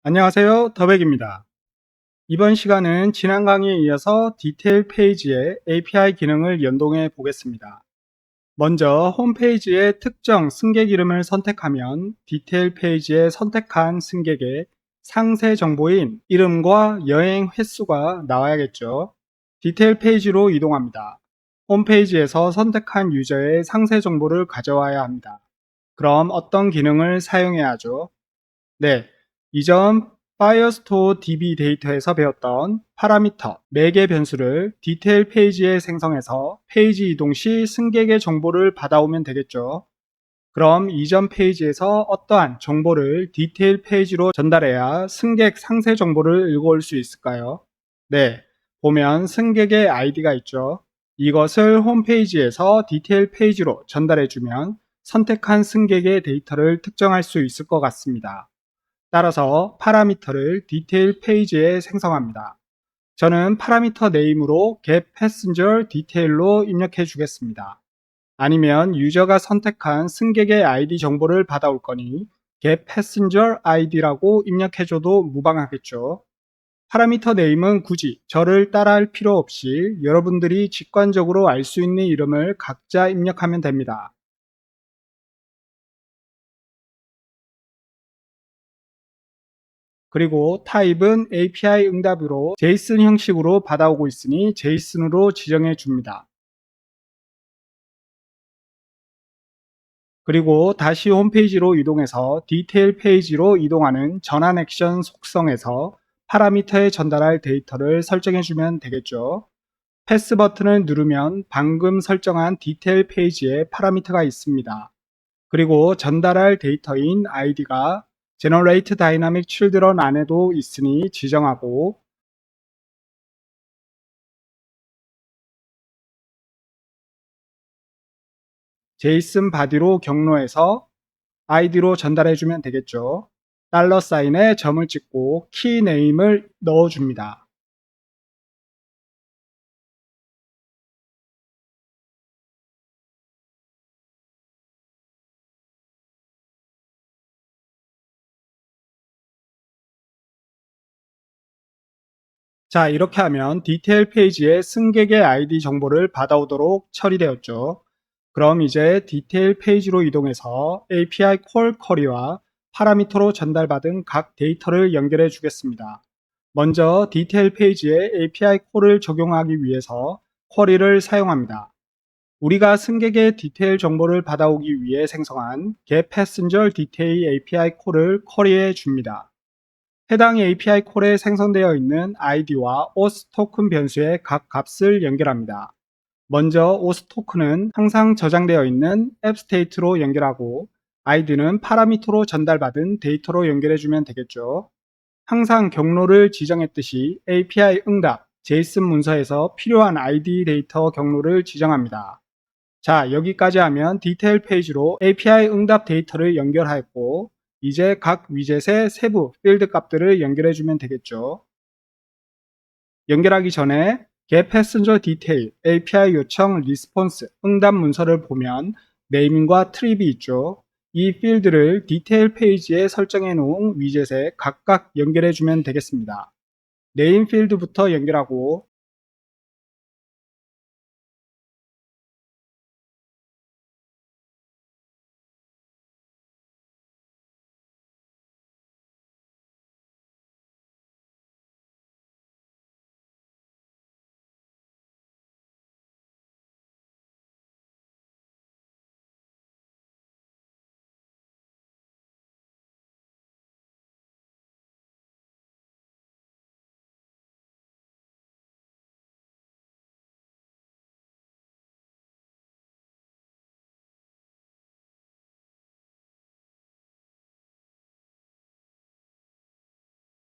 안녕하세요. 더백입니다. 이번 시간은 지난 강의에 이어서 디테일 페이지의 API 기능을 연동해 보겠습니다. 먼저 홈페이지의 특정 승객 이름을 선택하면 디테일 페이지에 선택한 승객의 상세 정보인 이름과 여행 횟수가 나와야겠죠. 디테일 페이지로 이동합니다. 홈페이지에서 선택한 유저의 상세 정보를 가져와야 합니다. 그럼 어떤 기능을 사용해야 하죠? 네, 이전 파이어스토어 DB 데이터에서 배웠던 파라미터, 매개 변수를 디테일 페이지에 생성해서 페이지 이동 시 승객의 정보를 받아오면 되겠죠. 그럼 이전 페이지에서 어떠한 정보를 디테일 페이지로 전달해야 승객 상세 정보를 읽어올 수 있을까요? 네, 보면 승객의 아이디가 있죠. 이것을 홈페이지에서 디테일 페이지로 전달해주면 선택한 승객의 데이터를 특정할 수 있을 것 같습니다. 따라서 파라미터를 디테일 페이지에 생성합니다. 저는 파라미터 네임으로 getPassengerDetail로 입력해 주겠습니다. 아니면 유저가 선택한 승객의 아이디 정보를 받아올 거니 getPassengerID라고 입력해줘도 무방하겠죠. 파라미터 네임은 굳이 저를 따라할 필요 없이 여러분들이 직관적으로 알 수 있는 이름을 각자 입력하면 됩니다. 그리고 타입은 API 응답으로 JSON 형식으로 받아오고 있으니 JSON으로 지정해 줍니다. 그리고 다시 홈페이지로 이동해서 디테일 페이지로 이동하는 전환 액션 속성에서 파라미터에 전달할 데이터를 설정해 주면 되겠죠. 패스 버튼을 누르면 방금 설정한 디테일 페이지에 파라미터가 있습니다. 그리고 전달할 데이터인 id가 Generate Dynamic Children 안에도 있으니 지정하고 JSON 바디로 경로해서 id로 전달해주면 되겠죠. 달러 사인에 점을 찍고 키 네임을 넣어줍니다. 자, 이렇게 하면 디테일 페이지에 승객의 아이디 정보를 받아오도록 처리되었죠. 그럼 이제 디테일 페이지로 이동해서 API 콜 쿼리와 파라미터로 전달받은 각 데이터를 연결해 주겠습니다. 먼저 디테일 페이지에 API 콜을 적용하기 위해서 쿼리를 사용합니다. 우리가 승객의 디테일 정보를 받아오기 위해 생성한 getPassengerDetail API 콜을 쿼리해 줍니다. 해당 API 콜에 생성되어 있는 id와 auth 토큰 변수의 각 값을 연결합니다. 먼저 auth 토큰은 항상 저장되어 있는 앱 스테이트로 연결하고 id는 파라미터로 전달받은 데이터로 연결해주면 되겠죠. 항상 경로를 지정했듯이 API 응답, JSON 문서에서 필요한 ID 데이터 경로를 지정합니다. 자, 여기까지 하면 디테일 페이지로 API 응답 데이터를 연결하였고 이제 각 위젯의 세부 필드 값들을 연결해주면 되겠죠. 연결하기 전에 getPassengerDetail API 요청 리스폰스 응답 문서를 보면 네이밍과 트립이 있죠. 이 필드를 디테일 페이지에 설정해 놓은 위젯에 각각 연결해주면 되겠습니다. 네임 필드부터 연결하고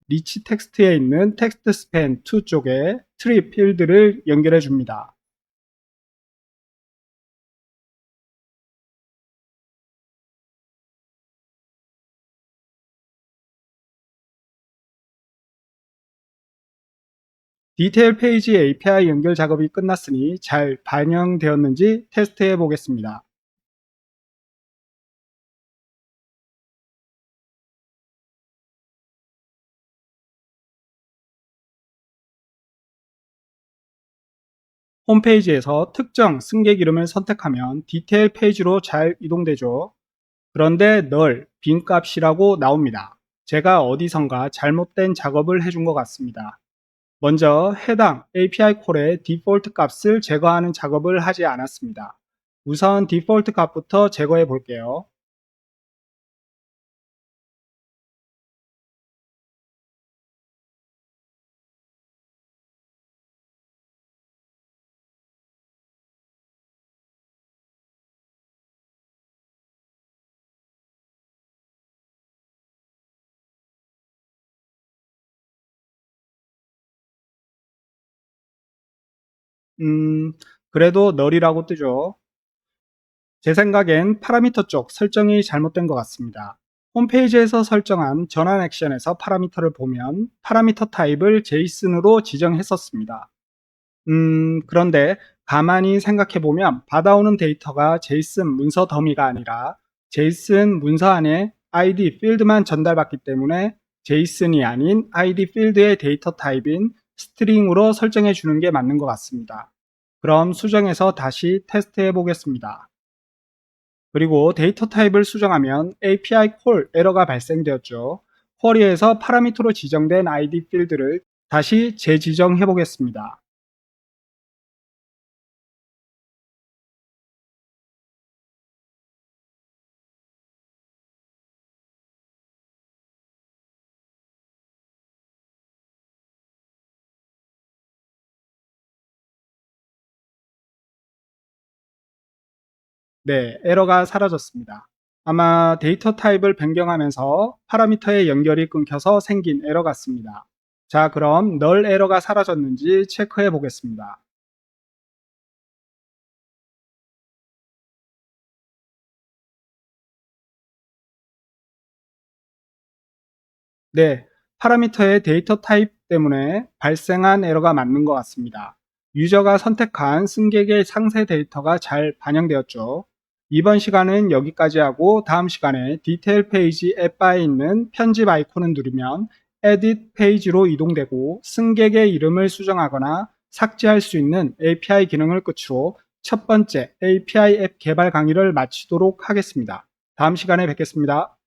리치 텍스트에 있는 텍스트 스팬 2 쪽에 트립 필드를 연결해 줍니다. 디테일 페이지 API 연결 작업이 끝났으니 잘 반영되었는지 테스트해 보겠습니다. 홈페이지에서 특정 승객 이름을 선택하면 디테일 페이지로 잘 이동되죠. 그런데 널 빈값이라고 나옵니다. 제가 어디선가 잘못된 작업을 해준 것 같습니다. 먼저 해당 API 콜의 디폴트 값을 제거하는 작업을 하지 않았습니다. 우선 디폴트 값부터 제거해 볼게요. 그래도 널이라고 뜨죠. 제 생각엔 파라미터 쪽 설정이 잘못된 것 같습니다. 홈페이지에서 설정한 전환 액션에서 파라미터를 보면 파라미터 타입을 제이슨으로 지정했었습니다. 그런데 가만히 생각해보면 받아오는 데이터가 제이슨 문서 더미가 아니라 제이슨 문서 안에 ID 필드만 전달받기 때문에 제이슨이 아닌 ID 필드의 데이터 타입인 스트링으로 설정해 주는 게 맞는 것 같습니다. 그럼 수정해서 다시 테스트해 보겠습니다. 그리고 데이터 타입을 수정하면 API 콜 에러가 발생되었죠. 쿼리에서 파라미터로 지정된 ID 필드를 다시 재지정해 보겠습니다. 네, 에러가 사라졌습니다. 아마 데이터 타입을 변경하면서 파라미터의 연결이 끊겨서 생긴 에러 같습니다. 자, 그럼 널 에러가 사라졌는지 체크해 보겠습니다. 네, 파라미터의 데이터 타입 때문에 발생한 에러가 맞는 것 같습니다. 유저가 선택한 승객의 상세 데이터가 잘 반영되었죠. 이번 시간은 여기까지 하고 다음 시간에 디테일 페이지 앱바에 있는 편집 아이콘을 누르면 에딧 페이지로 이동되고 승객의 이름을 수정하거나 삭제할 수 있는 API 기능을 끝으로 첫 번째 API 앱 개발 강의를 마치도록 하겠습니다. 다음 시간에 뵙겠습니다.